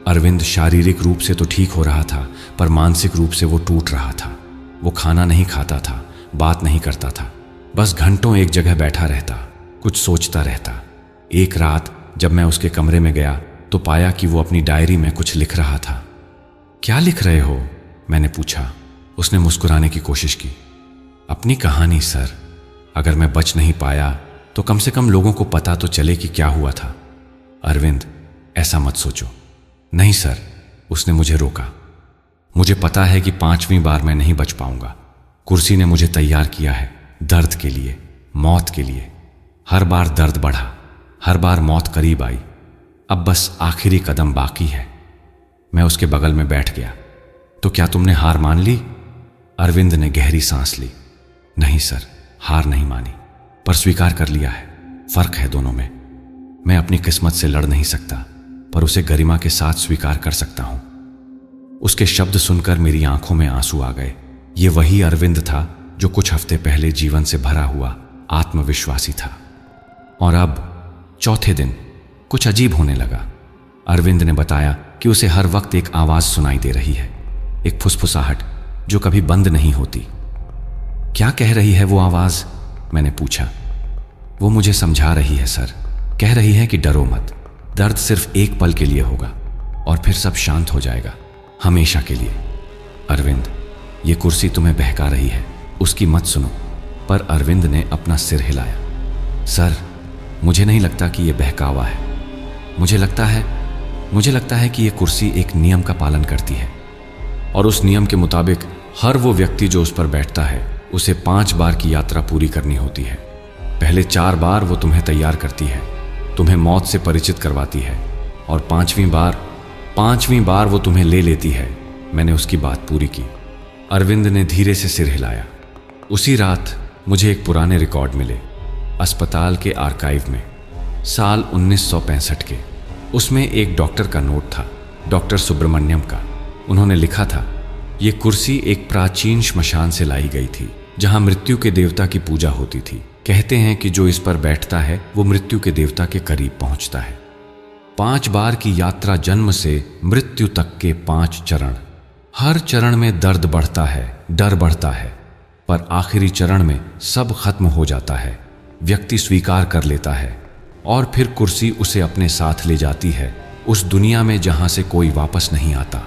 अरविंद शारीरिक रूप से तो ठीक हो रहा था, पर मानसिक रूप से वो टूट रहा था। वो खाना नहीं खाता था, बात नहीं करता था, बस घंटों एक जगह बैठा रहता, कुछ सोचता रहता। एक रात जब मैं उसके कमरे में गया तो पाया कि वो अपनी डायरी में कुछ लिख रहा था। क्या लिख रहे हो? मैंने पूछा। उसने मुस्कुराने की कोशिश की। अपनी कहानी सर। अगर मैं बच नहीं पाया तो कम से कम लोगों को पता तो चले कि क्या हुआ था। अरविंद, ऐसा मत सोचो। नहीं सर, उसने मुझे रोका। मुझे पता है कि 5वीं बार मैं नहीं बच पाऊंगा। कुर्सी ने मुझे तैयार किया है दर्द के लिए। मौत के लिए। हर बार दर्द बढ़ा, हर बार मौत करीब आई। अब बस आखिरी कदम बाकी है। मैं उसके बगल में बैठ गया। तो क्या तुमने हार मान ली? अरविंद ने गहरी सांस ली। नहीं सर, हार नहीं मानी, पर स्वीकार कर लिया है। फर्क है दोनों में। मैं अपनी किस्मत से लड़ नहीं सकता, पर उसे गरिमा के साथ स्वीकार कर सकता हूं। उसके शब्द सुनकर मेरी आंखों में आंसू आ गए। ये वही अरविंद था जो कुछ हफ्ते पहले जीवन से भरा हुआ आत्मविश्वासी था। और अब चौथे दिन कुछ अजीब होने लगा। अरविंद ने बताया कि उसे हर वक्त एक आवाज सुनाई दे रही है, एक फुसफुसाहट जो कभी बंद नहीं होती। क्या कह रही है वो आवाज? मैंने पूछा। वो मुझे समझा रही है सर। कह रही है कि डरो मत, दर्द सिर्फ एक पल के लिए होगा और फिर सब शांत हो जाएगा, हमेशा के लिए। अरविंद, ये कुर्सी तुम्हें बहका रही है, उसकी मत सुनो। पर अरविंद ने अपना सिर हिलाया। सर, मुझे नहीं लगता कि यह बहकावा है। मुझे लगता है कि यह कुर्सी एक नियम का पालन करती है, और उस नियम के मुताबिक हर वो व्यक्ति जो उस पर बैठता है उसे 5 बार की यात्रा पूरी करनी होती है। पहले 4 बार वो तुम्हें तैयार करती है, तुम्हें मौत से परिचित करवाती है, और पांचवीं बार वो तुम्हें ले लेती है। मैंने उसकी बात पूरी की। अरविंद ने धीरे से सिर हिलाया। उसी रात मुझे एक पुराने रिकॉर्ड मिले, अस्पताल के आर्काइव में, साल 1965 के। उसमें एक डॉक्टर का नोट था, डॉक्टर सुब्रमण्यम का। उन्होंने लिखा था, ये कुर्सी एक प्राचीन श्मशान से लाई गई थी, जहां मृत्यु के देवता की पूजा होती थी। कहते हैं कि जो इस पर बैठता है वो मृत्यु के देवता के करीब पहुंचता है। 5 बार की यात्रा, जन्म से मृत्यु तक के 5 चरण। हर चरण में दर्द बढ़ता है, डर बढ़ता है, पर आखिरी चरण में सब खत्म हो जाता है। व्यक्ति स्वीकार कर लेता है और फिर कुर्सी उसे अपने साथ ले जाती है, उस दुनिया में जहां से कोई वापस नहीं आता।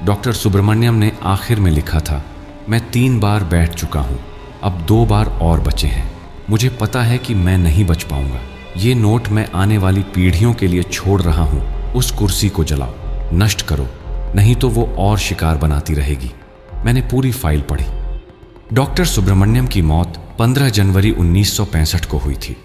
डॉक्टर सुब्रमण्यम ने आखिर में लिखा था, मैं 3 बार बैठ चुका हूं, अब 2 बार और बचे हैं। मुझे पता है कि मैं नहीं बच पाऊंगा। ये नोट मैं आने वाली पीढ़ियों के लिए छोड़ रहा हूं। उस कुर्सी को जलाओ, नष्ट करो, नहीं तो वो और शिकार बनाती रहेगी। मैंने पूरी फाइल पढ़ी। डॉक्टर सुब्रमण्यम की मौत 15 जनवरी 1965 को हुई थी,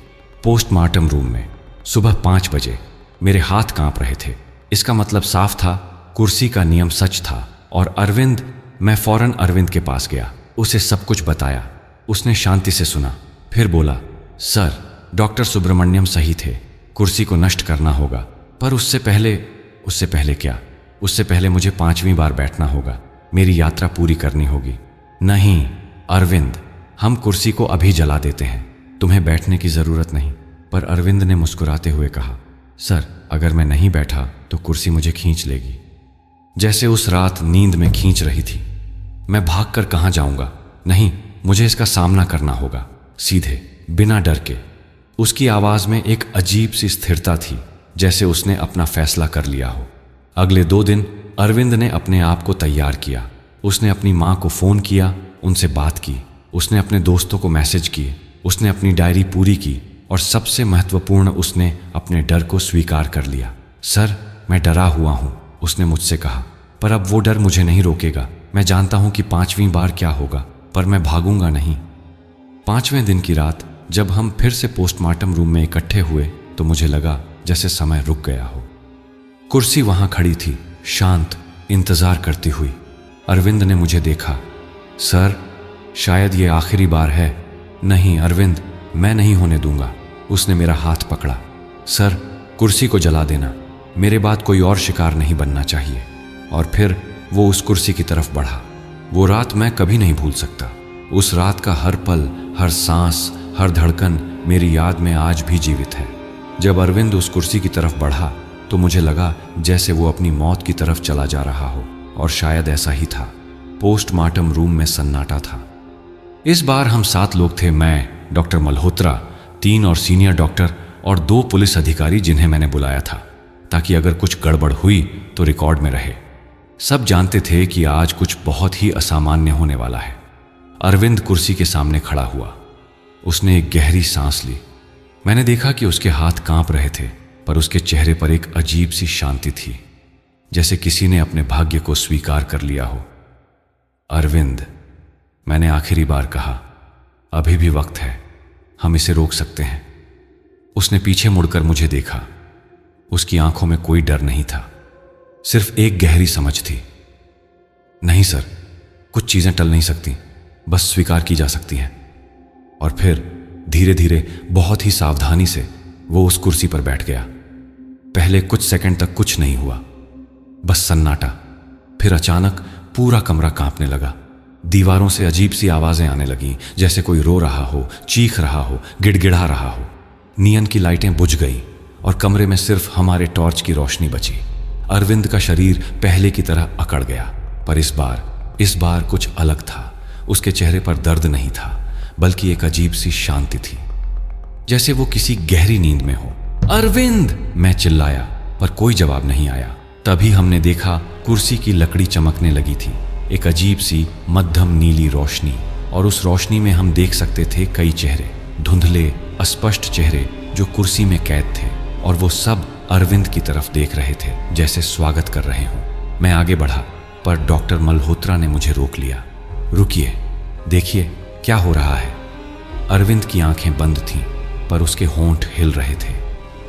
पोस्टमार्टम रूम में, सुबह 5 बजे। मेरे हाथ कांप रहे थे। इसका मतलब साफ था, कुर्सी का नियम सच था। और अरविंद, मैं फौरन अरविंद के पास गया, उसे सब कुछ बताया। उसने शांति से सुना, फिर बोला, सर, डॉक्टर सुब्रमण्यम सही थे, कुर्सी को नष्ट करना होगा, पर उससे पहले क्या? उससे पहले मुझे 5वीं बार बैठना होगा, मेरी यात्रा पूरी करनी होगी। नहीं अरविंद, हम कुर्सी को अभी जला देते हैं, तुम्हें बैठने की जरूरत नहीं। पर अरविंद ने मुस्कुराते हुए कहा, सर, अगर मैं नहीं बैठा तो कुर्सी मुझे खींच लेगी, जैसे उस रात नींद में खींच रही थी। मैं भागकर कहां जाऊंगा? नहीं, मुझे इसका सामना करना होगा, सीधे, बिना डर के। उसकी आवाज में एक अजीब सी स्थिरता थी, जैसे उसने अपना फैसला कर लिया हो। अगले 2 दिन अरविंद ने अपने आप को तैयार किया। उसने अपनी मां को फोन किया, उनसे बात की, उसने अपने दोस्तों को मैसेज किए, उसने अपनी डायरी पूरी की, और सबसे महत्वपूर्ण, उसने अपने डर को स्वीकार कर लिया। सर, मैं डरा हुआ हूं, उसने मुझसे कहा, पर अब वो डर मुझे नहीं रोकेगा। मैं जानता हूं कि 5वीं बार क्या होगा, पर मैं भागूंगा नहीं। 5वें दिन की रात जब हम फिर से पोस्टमार्टम रूम में इकट्ठे हुए तो मुझे लगा जैसे समय रुक गया हो। कुर्सी वहां खड़ी थी, शांत, इंतजार करती हुई। अरविंद ने मुझे देखा। सर, शायद ये आखिरी बार है। नहीं अरविंद, मैं नहीं होने दूंगा। उसने मेरा हाथ पकड़ा। सर, कुर्सी को जला देना, मेरे बाद कोई और शिकार नहीं बनना चाहिए। और फिर वो उस कुर्सी की तरफ बढ़ा। वो रात मैं कभी नहीं भूल सकता। उस रात का हर पल, हर सांस, हर धड़कन मेरी याद में आज भी जीवित है। जब अरविंद उस कुर्सी की तरफ बढ़ा तो मुझे लगा जैसे वो अपनी मौत की तरफ चला जा रहा हो, और शायद ऐसा ही था। पोस्टमार्टम रूम में सन्नाटा था। इस बार हम 7 लोग थे, मैं, डॉक्टर मल्होत्रा, 3 और सीनियर डॉक्टर और 2 पुलिस अधिकारी जिन्हें मैंने बुलाया था, ताकि अगर कुछ गड़बड़ हुई तो रिकॉर्ड में रहे। सब जानते थे कि आज कुछ बहुत ही असामान्य होने वाला है। अरविंद कुर्सी के सामने खड़ा हुआ। उसने एक गहरी सांस ली। मैंने देखा कि उसके हाथ कांप रहे थे, पर उसके चेहरे पर एक अजीब सी शांति थी, जैसे किसी ने अपने भाग्य को स्वीकार कर लिया हो। अरविंद, मैंने आखिरी बार कहा, अभी भी वक्त है, हम इसे रोक सकते हैं। उसने पीछे मुड़कर मुझे देखा। उसकी आंखों में कोई डर नहीं था, सिर्फ एक गहरी समझ थी। नहीं सर, कुछ चीजें टल नहीं सकती, बस स्वीकार की जा सकती हैं। और फिर धीरे धीरे बहुत ही सावधानी से वो उस कुर्सी पर बैठ गया। पहले कुछ सेकंड तक कुछ नहीं हुआ, बस सन्नाटा। फिर अचानक पूरा कमरा कांपने लगा। दीवारों से अजीब सी आवाजें आने लगीं, जैसे कोई रो रहा हो, चीख रहा हो, गिड़गिड़ा रहा हो। नियन की लाइटें बुझ गईं और कमरे में सिर्फ हमारे टॉर्च की रोशनी बची। अरविंद का शरीर पहले की तरह अकड़ गया, पर इस बार कुछ अलग था। उसके चेहरे पर दर्द नहीं था, बल्कि एक अजीब सी शांति थी, जैसे वो किसी गहरी नींद में हो। अरविंद! मैं चिल्लाया, पर कोई जवाब नहीं आया। तभी हमने देखा कुर्सी की लकड़ी चमकने लगी थी, एक अजीब सी मध्यम नीली रोशनी। और उस रोशनी में हम देख सकते थे कई चेहरे, धुंधले अस्पष्ट चेहरे जो कुर्सी में कैद थे, और वो सब अरविंद की तरफ देख रहे थे, जैसे स्वागत कर रहे हों। मैं आगे बढ़ा, पर डॉक्टर मल्होत्रा ने मुझे रोक लिया। रुकिए, देखिए क्या हो रहा है। अरविंद की आंखें बंद थीं, पर उसके होंठ हिल रहे थे,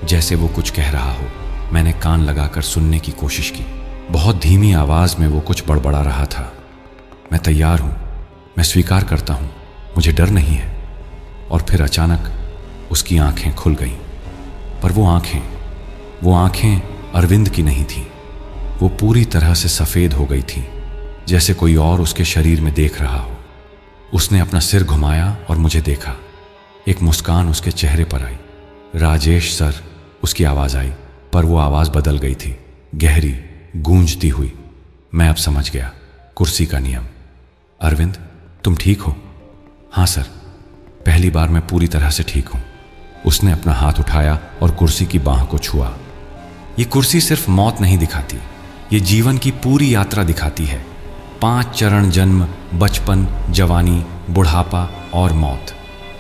जैसे वो कुछ कह रहा हो। मैंने कान लगाकर सुनने की कोशिश की। बहुत धीमी आवाज में वो कुछ बड़बड़ा रहा था। मैं तैयार हूं, मैं स्वीकार करता हूं, मुझे डर नहीं है। और फिर अचानक उसकी आंखें खुल गईं, पर वो आंखें अरविंद की नहीं थीं। वो पूरी तरह से सफेद हो गई थीं, जैसे कोई और उसके शरीर में देख रहा हो। उसने अपना सिर घुमाया और मुझे देखा। एक मुस्कान उसके चेहरे पर आई। राजेश सर, उसकी आवाज आई, पर वो आवाज बदल गई थी, गहरी, गूंजती हुई। मैं अब समझ गया, कुर्सी का नियम। अरविंद, तुम ठीक हो? हाँ सर, पहली बार मैं पूरी तरह से ठीक हूं। उसने अपना हाथ उठाया और कुर्सी की बांह को छुआ। ये कुर्सी सिर्फ मौत नहीं दिखाती, ये जीवन की पूरी यात्रा दिखाती है। 5 चरण: जन्म, बचपन, जवानी, बुढ़ापा और मौत।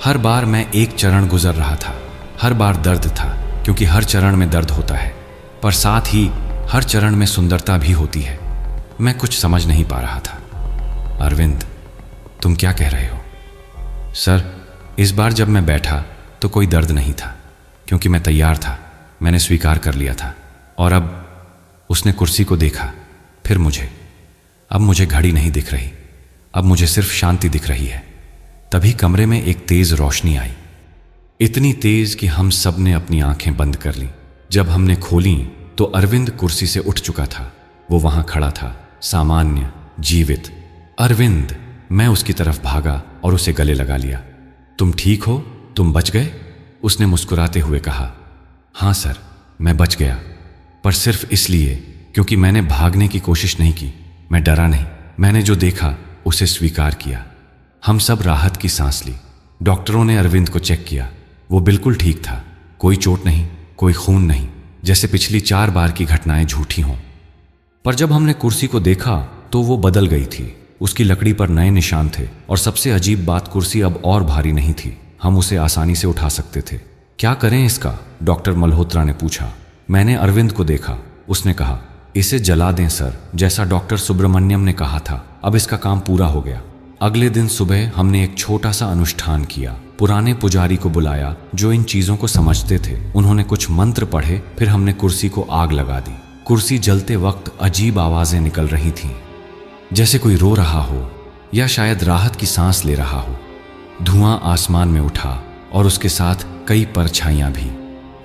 हर बार मैं एक चरण गुजर रहा था। हर बार दर्द था, क्योंकि हर चरण में दर्द होता है, पर साथ ही हर चरण में सुंदरता भी होती है। मैं कुछ समझ नहीं पा रहा था। अरविंद, तुम क्या कह रहे हो? सर, इस बार जब मैं बैठा तो कोई दर्द नहीं था, क्योंकि मैं तैयार था, मैंने स्वीकार कर लिया था। और अब उसने कुर्सी को देखा, फिर मुझे। अब मुझे घड़ी नहीं दिख रही, अब मुझे सिर्फ शांति दिख रही है। तभी कमरे में एक तेज रोशनी आई, इतनी तेज कि हम सब ने अपनी आंखें बंद कर ली। जब हमने खोली तो अरविंद कुर्सी से उठ चुका था। वो वहां खड़ा था, सामान्य, जीवित। अरविंद! मैं उसकी तरफ भागा और उसे गले लगा लिया। तुम ठीक हो? तुम बच गए? उसने मुस्कुराते हुए कहा। हाँ सर, मैं बच गया, पर सिर्फ इसलिए क्योंकि मैंने भागने की कोशिश नहीं की। मैं डरा नहीं, मैंने जो देखा उसे स्वीकार किया। हम सब राहत की सांस ली। डॉक्टरों ने अरविंद को चेक किया, वो बिल्कुल ठीक था। कोई चोट नहीं, कोई खून नहीं, जैसे पिछली 4 बार की घटनाएं झूठी हों। पर जब हमने कुर्सी को देखा तो वो बदल गई थी। उसकी लकड़ी पर नए निशान थे, और सबसे अजीब बात, कुर्सी अब और भारी नहीं थी। हम उसे आसानी से उठा सकते थे। क्या करें इसका? डॉक्टर मल्होत्रा ने पूछा। मैंने अरविंद को देखा। उसने कहा, इसे जला दें सर, जैसा डॉक्टर सुब्रमण्यम ने कहा था। अब इसका काम पूरा हो गया। अगले दिन सुबह हमने एक छोटा सा अनुष्ठान किया। पुराने पुजारी को बुलाया जो इन चीजों को समझते थे। उन्होंने कुछ मंत्र पढ़े, फिर हमने कुर्सी को आग लगा दी। कुर्सी जलते वक्त अजीब आवाजें निकल रही थीं, जैसे कोई रो रहा हो या शायद राहत की सांस ले रहा हो। धुआं आसमान में उठा और उसके साथ कई परछाइयां भी,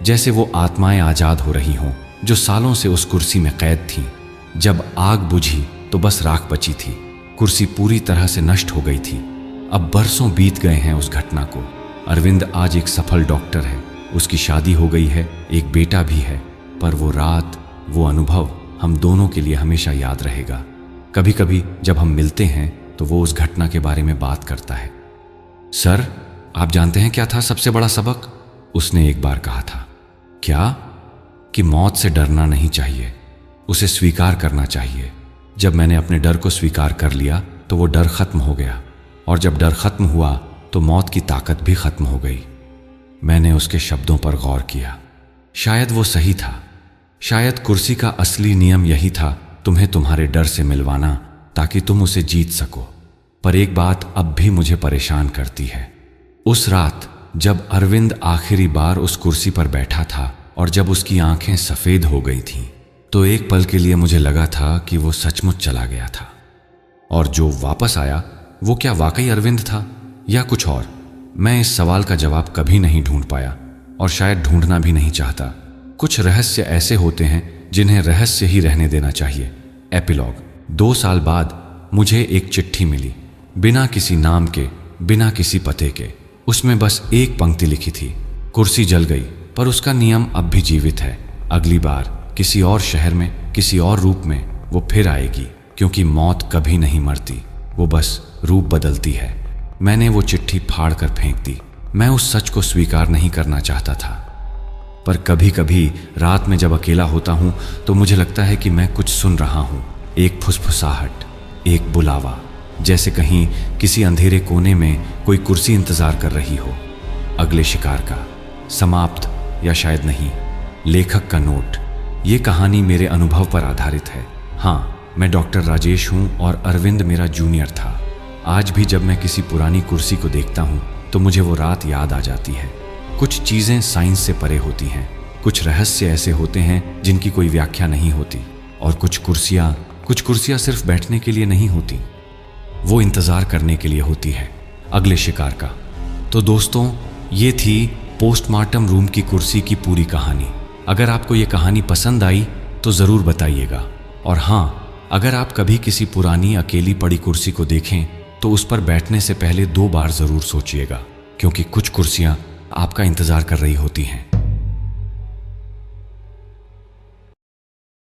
जैसे वो आत्माएं आजाद हो रही हों जो सालों से उस कुर्सी में कैद थीं। जब आग बुझी तो बस राख बची थी। कुर्सी पूरी तरह से नष्ट हो गई थी। अब बरसों बीत गए हैं उस घटना को। अरविंद आज एक सफल डॉक्टर है, उसकी शादी हो गई है, एक बेटा भी है। पर वो रात, वो अनुभव हम दोनों के लिए हमेशा याद रहेगा। कभी कभी जब हम मिलते हैं तो वो उस घटना के बारे में बात करता है। सर, आप जानते हैं क्या था सबसे बड़ा सबक? उसने एक बार कहा था। क्या? कि मौत से डरना नहीं चाहिए, उसे स्वीकार करना चाहिए। जब मैंने अपने डर को स्वीकार कर लिया तो वो डर खत्म हो गया, और जब डर खत्म हुआ तो मौत की ताकत भी खत्म हो गई। मैंने उसके शब्दों पर गौर किया। शायद वो सही था। शायद कुर्सी का असली नियम यही था, तुम्हें तुम्हारे डर से मिलवाना, ताकि तुम उसे जीत सको। पर एक बात अब भी मुझे परेशान करती है। उस रात जब अरविंद आखिरी बार उस कुर्सी पर बैठा था और जब उसकी आंखें सफ़ेद हो गई थीं, तो एक पल के लिए मुझे लगा था कि वो सचमुच चला गया था। और जो वापस आया वो क्या वाकई अरविंद था या कुछ और? मैं इस सवाल का जवाब कभी नहीं ढूंढ पाया और शायद ढूंढना भी नहीं चाहता। कुछ रहस्य ऐसे होते हैं जिन्हें रहस्य ही रहने देना चाहिए। एपिलॉग। 2 साल बाद मुझे एक चिट्ठी मिली, बिना किसी नाम के, बिना किसी पते के। उसमें बस एक पंक्ति लिखी थी, कुर्सी जल गई पर उसका नियम अब भी जीवित है। अगली बार किसी और शहर में, किसी और रूप में वो फिर आएगी, क्योंकि मौत कभी नहीं मरती, वो बस रूप बदलती है। मैंने वो चिट्ठी फाड़ कर फेंक दी। मैं उस सच को स्वीकार नहीं करना चाहता था, पर कभी कभी रात में जब अकेला होता हूँ तो मुझे लगता है कि मैं कुछ सुन रहा हूँ। एक फुसफुसाहट, एक बुलावा, जैसे कहीं किसी अंधेरे कोने में कोई कुर्सी इंतजार कर रही हो। अगले शिकार का समाप्त, या शायद नहीं, लेखक का नोट। ये कहानी मेरे अनुभव पर आधारित है। हाँ, मैं डॉक्टर राजेश हूँ और अरविंद मेरा जूनियर था। आज भी जब मैं किसी पुरानी कुर्सी को देखता हूँ तो मुझे वो रात याद आ जाती है। कुछ चीज़ें साइंस से परे होती हैं, कुछ रहस्य ऐसे होते हैं जिनकी कोई व्याख्या नहीं होती, और कुछ कुर्सियाँ सिर्फ बैठने के लिए नहीं होती, वो इंतज़ार करने के लिए होती है अगले शिकार का। तो दोस्तों, ये थी पोस्टमार्टम रूम की कुर्सी की पूरी कहानी। अगर आपको ये कहानी पसंद आई तो ज़रूर बताइएगा। और हाँ, अगर आप कभी किसी पुरानी अकेली पड़ी कुर्सी को देखें तो उस पर बैठने से पहले 2 बार ज़रूर सोचिएगा, क्योंकि कुछ कुर्सियाँ आपका इंतज़ार कर रही होती हैं।